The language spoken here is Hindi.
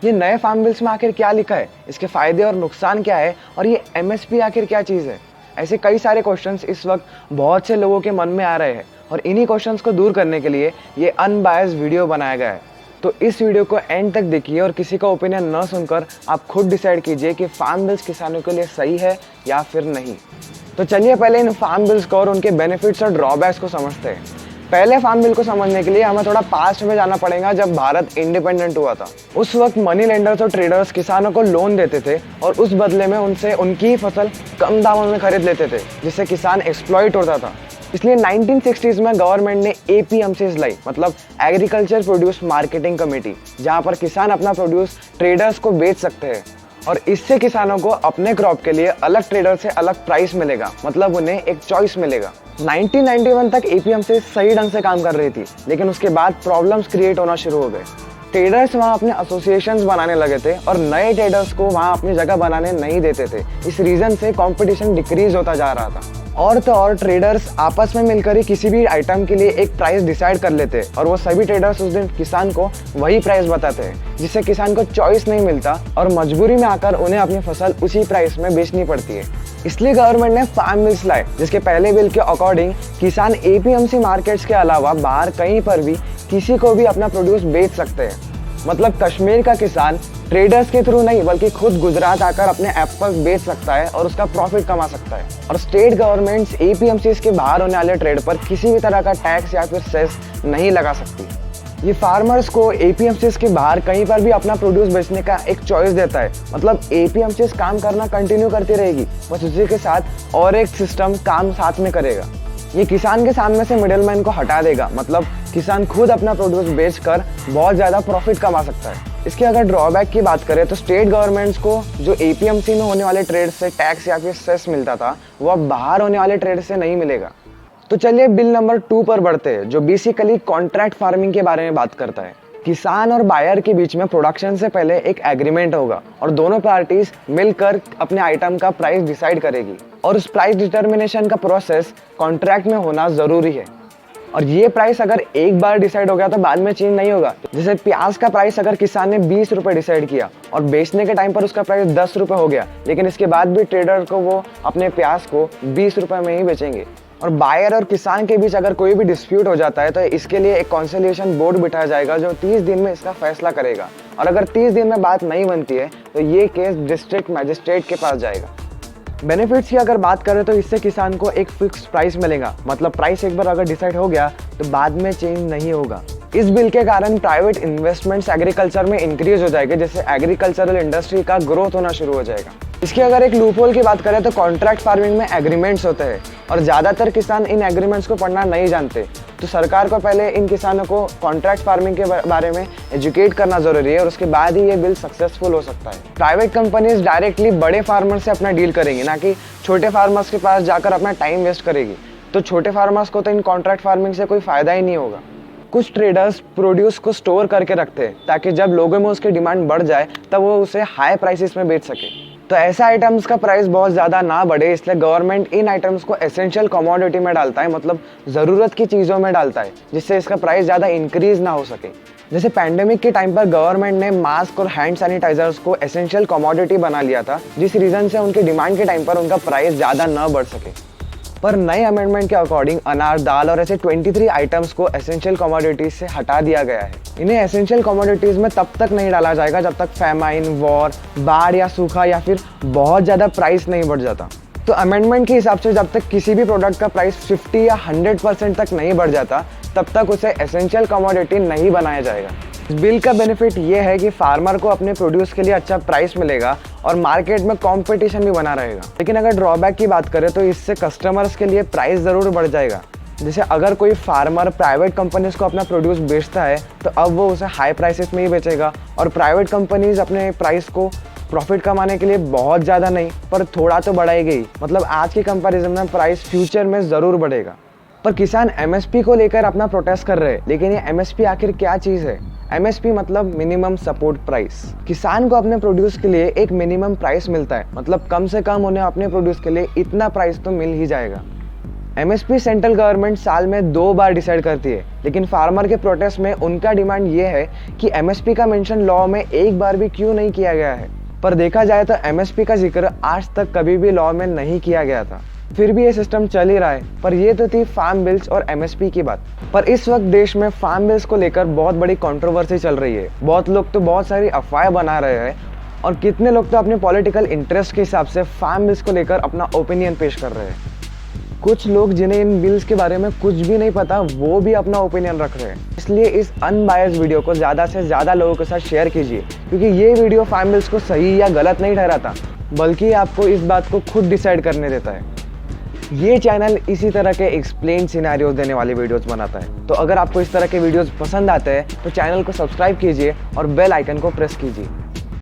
ये नए फार्म बिल्स में आखिर क्या लिखा है, इसके फायदे और नुकसान क्या है, और ये एमएसपी आखिर क्या चीज़ है। ऐसे कई सारे क्वेश्चंस इस वक्त बहुत से लोगों के मन में आ रहे हैं और इन्हीं क्वेश्चंस को दूर करने के लिए ये अनबायस्ड वीडियो बनाया गया है। तो इस वीडियो को एंड तक देखिए और किसी का ओपिनियन न सुनकर आप खुद डिसाइड कीजिए कि फार्म बिल्स किसानों के लिए सही है या फिर नहीं। तो चलिए पहले इन फार्म बिल्स को और उनके बेनिफिट्स और ड्रॉबैक्स को समझते हैं। पहले फार्म बिल को समझने के लिए हमें थोड़ा पास्ट में जाना पड़ेगा, जब भारत इंडिपेंडेंट हुआ था। उस वक्त मनी लेंडर्स और ट्रेडर्स किसानों को लोन देते थे और उस बदले में उनसे उनकी फसल कम दामों में खरीद लेते थे, जिससे किसान एक्सप्लॉइट होता था। इसलिए 1960s में गवर्नमेंट ने एपीएमसीज लाई, मतलब एग्रीकल्चर प्रोड्यूस मार्केटिंग कमेटी, जहां पर किसान अपना प्रोड्यूस ट्रेडर्स को बेच सकते हैं और इससे किसानों को अपने क्रॉप के लिए अलग ट्रेडर से अलग प्राइस मिलेगा, मतलब उन्हें एक चॉइस मिलेगा। 1991 तक एपीएमसी सही ढंग से काम कर रही थी, लेकिन उसके बाद प्रॉब्लम्स क्रिएट होना शुरू हो गए। ट्रेडर्स वहाँ अपने एसोसिएशंस बनाने लगे थे और नए ट्रेडर्स को वहाँ अपनी जगह बनाने नहीं देते थे। इस रीजन से कंपटीशन डिक्रीज होता जा रहा था। और तो और ट्रेडर्स आपस में मिलकर ही किसी भी आइटम के लिए एक प्राइस डिसाइड कर लेते और वो सभी ट्रेडर्स उस दिन किसान को वही प्राइस बताते हैं, जिससे किसान को चॉइस नहीं मिलता और मजबूरी में आकर उन्हें अपनी फसल उसी प्राइस में बेचनी पड़ती है। इसलिए गवर्नमेंट ने फार्म बिल्स लाए, जिसके पहले बिल के अकॉर्डिंग किसान एपीएमसी मार्केट्स के अलावा बाहर कहीं पर भी किसी को भी अपना प्रोड्यूस बेच सकते हैं। मतलब कश्मीर का किसान ट्रेडर्स के थ्रू नहीं बल्कि खुद गुजरात आकर अपने एप्पल्स बेच सकता है और उसका प्रॉफिट कमा सकता है। और स्टेट गवर्नमेंट्स एपीएमसीज के बाहर होने वाले ट्रेड पर किसी भी तरह का टैक्स या फिर सेस नहीं लगा सकती। ये फार्मर्स को एपीएमसीज के बाहर कहीं पर भी अपना प्रोड्यूस बेचने का एक चॉइस देता है। मतलब एपीएमसीज काम करना कंटिन्यू करती रहेगी, बस उसी के साथ और एक सिस्टम काम साथ में करेगा। ये किसान के सामने से मिडिलमैन को हटा देगा, मतलब किसान खुद अपना प्रोड्यूस बेचकर बहुत ज़्यादा प्रॉफिट कमा सकता है। इसके अगर ड्रॉबैक की बात करें तो स्टेट गवर्नमेंट्स को जो एपीएमसी में होने वाले ट्रेड से टैक्स या फिर सेस मिलता था, वो अब बाहर होने वाले ट्रेड से नहीं मिलेगा। तो चलिए बिल नंबर 2 पर बढ़ते हैं, जो बेसिकली कॉन्ट्रैक्ट फार्मिंग के बारे में बात करता है। किसान और बायर के बीच में प्रोडक्शन से पहले एक एग्रीमेंट होगा और दोनों पार्टीज मिलकर अपने आइटम का प्राइस डिसाइड करेगी और उस प्राइस डिटर्मिनेशन का प्रोसेस कॉन्ट्रैक्ट में होना जरूरी है। और ये प्राइस अगर एक बार डिसाइड हो गया तो बाद में चेंज नहीं होगा। जैसे प्याज का प्राइस अगर किसान ने 20 रुपए डिसाइड किया और बेचने के टाइम पर उसका प्राइस 10 रुपए हो गया, लेकिन इसके बाद भी ट्रेडर को वो अपने प्याज को 20 रुपए में ही बेचेंगे। और बायर और किसान के बीच अगर कोई भी डिस्प्यूट हो जाता है तो इसके लिए एक कॉन्सिलिएशन बोर्ड बिठाया जाएगा जो 30 दिन में इसका फैसला करेगा। और अगर 30 दिन में बात नहीं बनती है तो ये केस डिस्ट्रिक्ट मजिस्ट्रेट के पास जाएगा। बेनिफिट्स की अगर बात करें तो इससे किसान को एक फिक्स प्राइस मिलेगा, मतलब प्राइस एक बार अगर डिसाइड हो गया तो बाद में चेंज नहीं होगा। इस बिल के कारण प्राइवेट इन्वेस्टमेंट्स एग्रीकल्चर में इंक्रीज हो जाएंगे, जिससे एग्रीकल्चरल इंडस्ट्री का ग्रोथ होना शुरू हो जाएगा। इसकी अगर एक लूपहोल की बात करें तो कॉन्ट्रैक्ट फार्मिंग में एग्रीमेंट्स होते हैं और ज़्यादातर किसान इन एग्रीमेंट्स को पढ़ना नहीं जानते। तो सरकार को पहले इन किसानों को कॉन्ट्रैक्ट फार्मिंग के बारे में एजुकेट करना जरूरी है और उसके बाद ही ये बिल सक्सेसफुल हो सकता है। प्राइवेट कंपनीज डायरेक्टली बड़े फार्मर्स से अपना डील करेंगी, ना कि छोटे फार्मर्स के पास जाकर अपना टाइम वेस्ट करेगी। तो छोटे फार्मर्स को तो इन कॉन्ट्रैक्ट फार्मिंग से कोई फायदा ही नहीं होगा। कुछ ट्रेडर्स प्रोड्यूस को स्टोर करके रखते हैं ताकि जब लोगों में उसकी डिमांड बढ़ जाए तब वो उसे हाई प्राइसेस में बेच सके। तो ऐसे आइटम्स का प्राइस बहुत ज़्यादा ना बढ़े, इसलिए गवर्नमेंट इन आइटम्स को एसेंशियल कमोडिटी में डालता है, मतलब ज़रूरत की चीज़ों में डालता है, जिससे इसका प्राइस ज़्यादा इंक्रीज ना हो सके। जैसे पैंडेमिक के टाइम पर गवर्नमेंट ने मास्क और हैंड सैनिटाइजर्स को एसेंशियल कमोडिटी बना लिया था, जिस रीज़न से उनकी डिमांड के टाइम पर उनका प्राइस ज़्यादा न बढ़ सके। पर नए अमेंडमेंट के अकॉर्डिंग अनार, दाल और ऐसे 23 आइटम्स को एसेंशियल कमोडिटीज से हटा दिया गया है। इन्हें एसेंशियल कमोडिटीज में तब तक नहीं डाला जाएगा जब तक फैमाइन, वॉर, बाढ़ या सूखा या फिर बहुत ज़्यादा प्राइस नहीं बढ़ जाता। तो अमेंडमेंट के हिसाब से जब तक किसी भी प्रोडक्ट का प्राइस 50 या 100% तक नहीं बढ़ जाता तब तक उसे एसेंशियल कमोडिटी नहीं बनाया जाएगा। इस बिल का बेनिफिट ये है कि फार्मर को अपने प्रोड्यूस के लिए अच्छा प्राइस मिलेगा और मार्केट में कंपटीशन भी बना रहेगा। लेकिन अगर ड्रॉबैक की बात करें तो इससे कस्टमर्स के लिए प्राइस ज़रूर बढ़ जाएगा। जैसे अगर कोई फार्मर प्राइवेट कंपनीज को अपना प्रोड्यूस बेचता है तो अब वो उसे हाई प्राइसेस में ही बेचेगा और प्राइवेट कंपनीज अपने प्राइस को प्रॉफिट कमाने के लिए बहुत ज़्यादा नहीं पर थोड़ा तो बढ़ाएगी। मतलब आज के कंपैरिजन में प्राइस फ्यूचर में ज़रूर बढ़ेगा। पर किसान एमएसपी को लेकर अपना प्रोटेस्ट कर रहे हैं, लेकिन ये एमएसपी आखिर क्या चीज़ है? एमएसपी मतलब मिनिमम सपोर्ट प्राइस। किसान को अपने प्रोड्यूस के लिए एक मिनिमम प्राइस मिलता है, मतलब कम से कम उन्हें अपने प्रोड्यूस के लिए इतना प्राइस तो मिल ही जाएगा। एमएसपी सेंट्रल गवर्नमेंट साल में 2 बार डिसाइड करती है, लेकिन फार्मर के प्रोटेस्ट में उनका डिमांड ये है कि एमएसपी का मेंशन लॉ में एक बार भी क्यों नहीं किया गया है। पर देखा जाए तो एमएसपी का जिक्र आज तक कभी भी लॉ में नहीं किया गया था, फिर भी ये सिस्टम चल ही रहा है। पर ये तो थी फार्म बिल्स और एमएसपी की बात। पर इस वक्त देश में फार्म बिल्स को लेकर बहुत बड़ी कंट्रोवर्सी चल रही है। बहुत लोग तो बहुत सारी अफवाहें बना रहे हैं और कितने लोग तो अपने पॉलिटिकल इंटरेस्ट के हिसाब से फार्म बिल्स को लेकर अपना ओपिनियन पेश कर रहे हैं। कुछ लोग जिन्हें इन बिल्स के बारे में कुछ भी नहीं पता, वो भी अपना ओपिनियन रख रहे हैं। इसलिए इस अनबायस्ड वीडियो को ज़्यादा से ज़्यादा लोगों के साथ शेयर कीजिए, क्योंकि ये वीडियो फार्म बिल्स को सही या गलत नहीं ठहराता, बल्कि आपको इस बात को खुद डिसाइड करने देता है। ये चैनल इसी तरह के एक्सप्लेन सिनेरियोज देने वाले वीडियोस बनाता है। तो अगर आपको इस तरह के वीडियोस पसंद आते हैं तो चैनल को सब्सक्राइब कीजिए और बेल आइकन को प्रेस कीजिए।